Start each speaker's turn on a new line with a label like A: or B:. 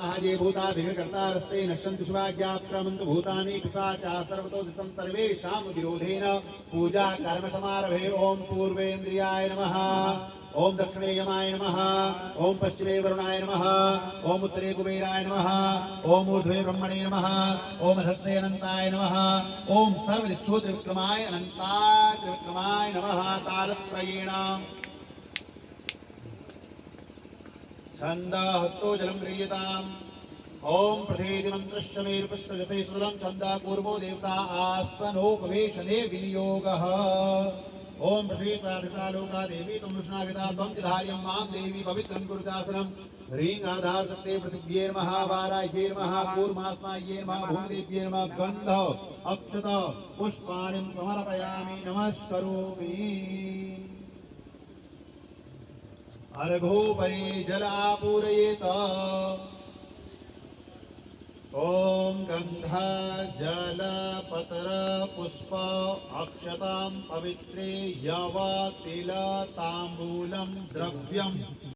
A: आजे भूता विघ्नकर्तारस्ते नश्यन्तु शिवाज्ञाक्रमन्तु भूतानि पिशाचा सर्वतो दिशं सर्वेषां विरोधेन पूजा कर्म समारभे। ओम पूर्वेन्द्रियाय नमः, ओम दक्षिणे यमाय नमः, ओम पश्चिमे वरुणाय नमः, ओम उत्तरे कुबेराय नमः, ओम ऊर्ध्वे ब्रह्मणे नमः, ओम हस्ते अनंताय नमः, ओम सर्वदिक्षु त्रिविक्रमाय अनंताय त्रिविक्रमाय नमः। तालत्रयेण छंद हस्तो जलम गृह्यताम्। ओम प्रथेति मंत्रस्य मेरुपुष्पजसे सुदलं छंद पूर्वो देवता आस्तनोपवेशने विनियोगः। ओम पृथ्वीत्वाधिता लोका देवी तुम विष्णाविता त्वं चिधार्यं मां देवी पवित्रं कुरुतासनं। ह्रीं आधार सत्ते पृथिव्ये नमः, वाराह्ये नमः, कूर्मास्नाये नमः, भूमिदेव्ये नमः। गन्ध अक्षत पुष्पाणिं समर्पयामि, नमस्करोमि। अर्घोपरि जलापूरयेत। ओम गंध जल पतर पुष्प अक्षतां पवित्रे यव तिल तांबूलं द्रव्यम्